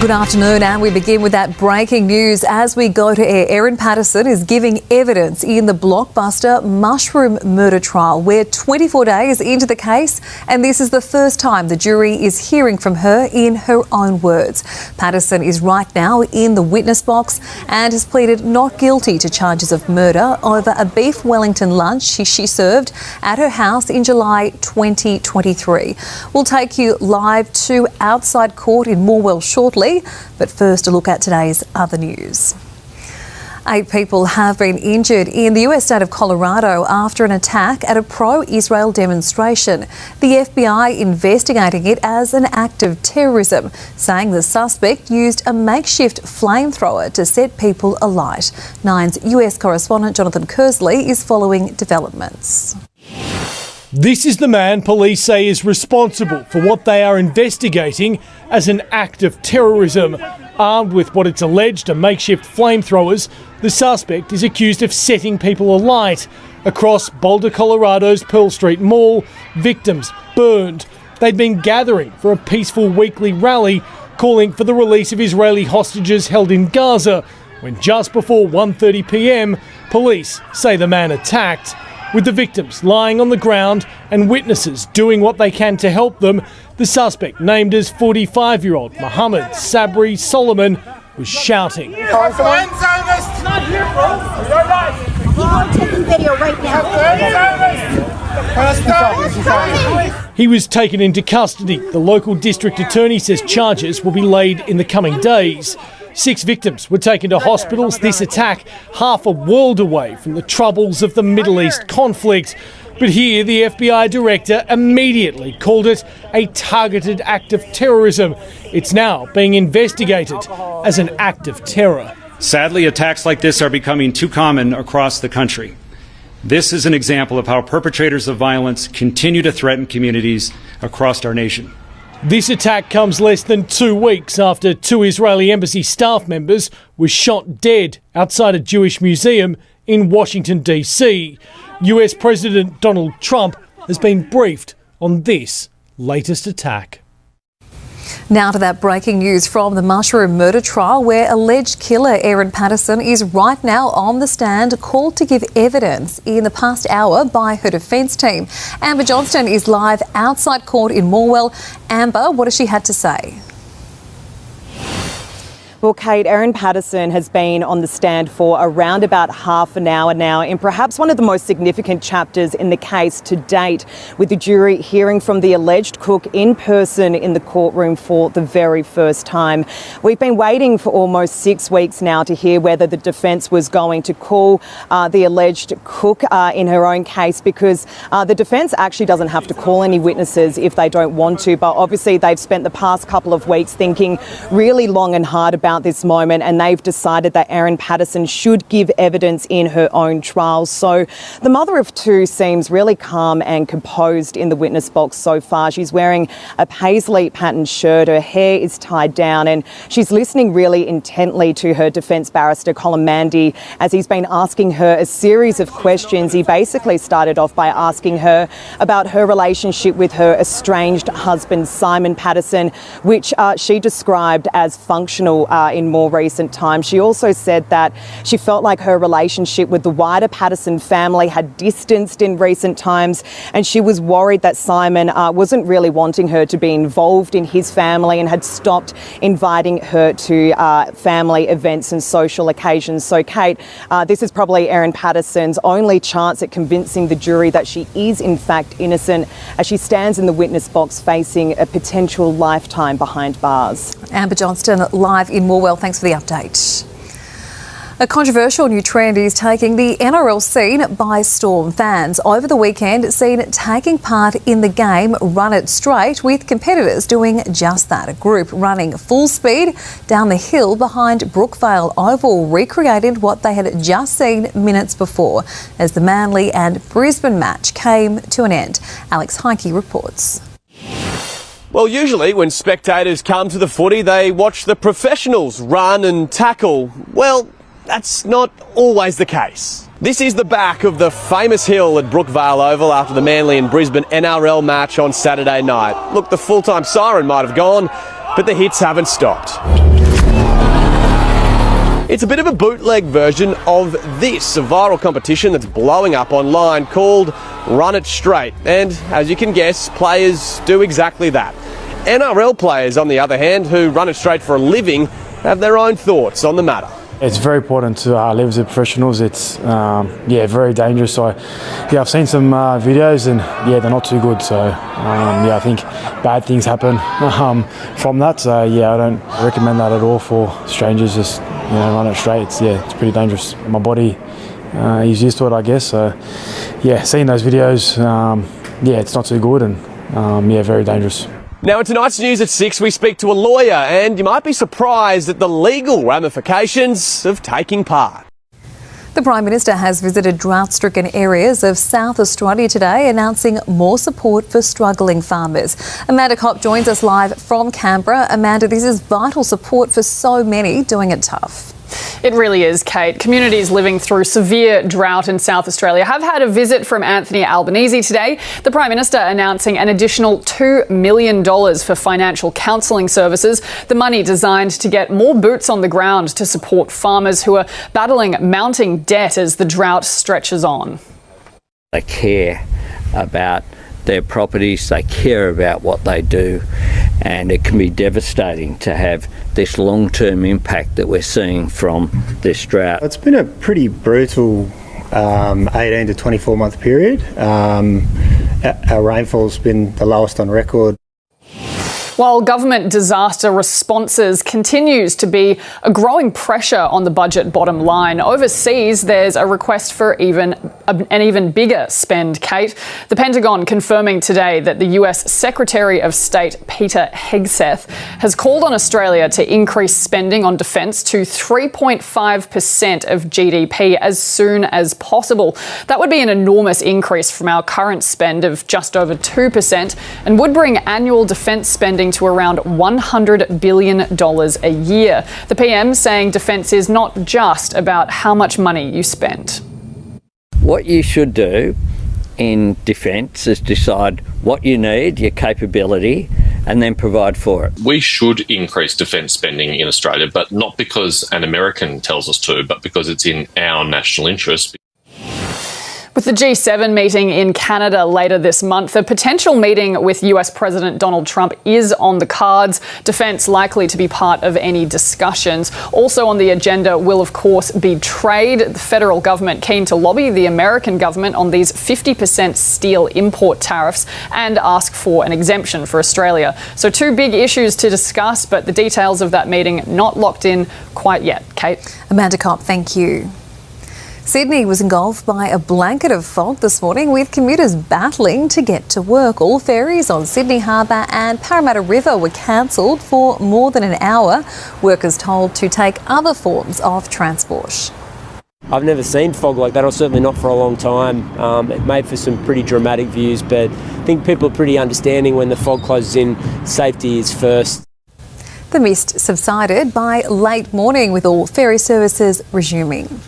Good afternoon, and we begin with that breaking news. As we go to air, Erin Patterson is giving evidence in the blockbuster Mushroom murder trial. We're 24 days into the case, and this is the first time the jury is hearing from her in her own words. Patterson is right now in the witness box and has pleaded not guilty to charges of murder over a beef Wellington lunch she served at her house in July 2023. We'll take you live to outside court in Morwell shortly. But first, a look at today's other news. 8 people have been injured in the US state of Colorado after an attack at a pro-Israel demonstration. The FBI investigating it as an act of terrorism, saying the suspect used a makeshift flamethrower to set people alight. Nine's US correspondent Jonathan Kersley is following developments. This is the man police say is responsible for what they are investigating as an act of terrorism. Armed with what it's alleged are makeshift flamethrowers, the suspect is accused of setting people alight. Across Boulder, Colorado's Pearl Street Mall, victims burned. They'd been gathering for a peaceful weekly rally calling for the release of Israeli hostages held in Gaza, when just before 1:30 p.m, police say the man attacked. With the victims lying on the ground and witnesses doing what they can to help them, the suspect, named as 45-year-old Mohammed Sabri Solomon, was shouting. Keep on taking video right now. He was taken into custody. The local district attorney says charges will be laid in the coming days. 6 victims were taken to hospitals. This attack half a world away from the troubles of the Middle East conflict. But here the FBI director immediately called it a targeted act of terrorism. It's now being investigated as an act of terror. Sadly, attacks like this are becoming too common across the country. This is an example of how perpetrators of violence continue to threaten communities across our nation. This attack comes less than 2 weeks after 2 Israeli embassy staff members were shot dead outside a Jewish museum in Washington, D.C. US President Donald Trump has been briefed on this latest attack. Now to that breaking news from the Mushroom murder trial, where alleged killer Erin Patterson is right now on the stand, called to give evidence in the past hour by her defence team. Amber Johnston is live outside court in Morwell. Amber, what has she had to say? Well, Kate, Erin Patterson has been on the stand for around about half an hour now in perhaps one of the most significant chapters in the case to date, with the jury hearing from the alleged cook in person in the courtroom for the very first time. We've been waiting for almost 6 weeks now to hear whether the defence was going to call the alleged cook in her own case, because the defence actually doesn't have to call any witnesses if they don't want to, but obviously they've spent the past couple of weeks thinking really long and hard about this moment, and they've decided that Erin Patterson should give evidence in her own trial. So the mother of 2 seems really calm and composed in the witness box so far. She's wearing a paisley patterned shirt, her hair is tied down, and she's listening really intently to her defence barrister Colin Mandy as he's been asking her a series of questions. He basically started off by asking her about her relationship with her estranged husband Simon Patterson, which she described as functional in more recent times. She also said that she felt like her relationship with the wider Patterson family had distanced in recent times, and she was worried that Simon wasn't really wanting her to be involved in his family and had stopped inviting her to family events and social occasions. So, Kate, this is probably Erin Patterson's only chance at convincing the jury that she is in fact innocent, as she stands in the witness box facing a potential lifetime behind bars. Amber Johnston live in Morwell. Thanks for the update. A controversial new trend is taking the NRL scene by storm. Fans over the weekend seen taking part in the game Run It Straight, with competitors doing just that. A group running full speed down the hill behind Brookvale Oval recreated what they had just seen minutes before as the Manly and Brisbane match came to an end. Alex Heike reports. Well, usually when spectators come to the footy, they watch the professionals run and tackle. Well, that's not always the case. This is the back of the famous hill at Brookvale Oval after the Manly and Brisbane NRL match on Saturday night. Look, the full-time siren might have gone, but the hits haven't stopped. It's a bit of a bootleg version of this, a viral competition that's blowing up online called Run It Straight. And as you can guess, players do exactly that. NRL players, on the other hand, who run it straight for a living, have their own thoughts on the matter. It's very important to live as professionals. It's very dangerous. I've seen some videos and they're not too good. So I think bad things happen from that. So I don't recommend that at all for strangers. Just run it straight. It's pretty dangerous. My body is used to it, I guess. So seeing those videos, it's not too good and very dangerous. Now in tonight's news at 6, we speak to a lawyer, and you might be surprised at the legal ramifications of taking part. The Prime Minister has visited drought-stricken areas of South Australia today, announcing more support for struggling farmers. Amanda Kopp joins us live from Canberra. Amanda, this is vital support for so many doing it tough. It really is, Kate. Communities living through severe drought in South Australia have had a visit from Anthony Albanese today. The Prime Minister announcing an additional $2 million for financial counselling services, the money designed to get more boots on the ground to support farmers who are battling mounting debt as the drought stretches on. They care about their properties, they care about what they do, and it can be devastating to have this long-term impact that we're seeing from this drought. It's been a pretty brutal 18 to 24 month period. Our rainfall's been the lowest on record. While government disaster responses continues to be a growing pressure on the budget bottom line, overseas there's a request for an even bigger spend, Kate. The Pentagon confirming today that the US Secretary of State Peter Hegseth has called on Australia to increase spending on defence to 3.5% of GDP as soon as possible. That would be an enormous increase from our current spend of just over 2% and would bring annual defence spending to around $100 billion a year. The PM saying defence is not just about how much money you spend. What you should do in defence is decide what you need, your capability, and then provide for it. We should increase defence spending in Australia, but not because an American tells us to, but because it's in our national interest. With the G7 meeting in Canada later this month, a potential meeting with US President Donald Trump is on the cards. Defence likely to be part of any discussions. Also on the agenda will, of course, be trade. The federal government keen to lobby the American government on these 50% steel import tariffs and ask for an exemption for Australia. So two big issues to discuss, but the details of that meeting not locked in quite yet. Kate? Amanda Kopp, thank you. Sydney was engulfed by a blanket of fog this morning, with commuters battling to get to work. All ferries on Sydney Harbour and Parramatta River were cancelled for more than an hour. Workers told to take other forms of transport. I've never seen fog like that, or certainly not for a long time. It made for some pretty dramatic views, but I think people are pretty understanding when the fog closes in. Safety is first. The mist subsided by late morning, with all ferry services resuming.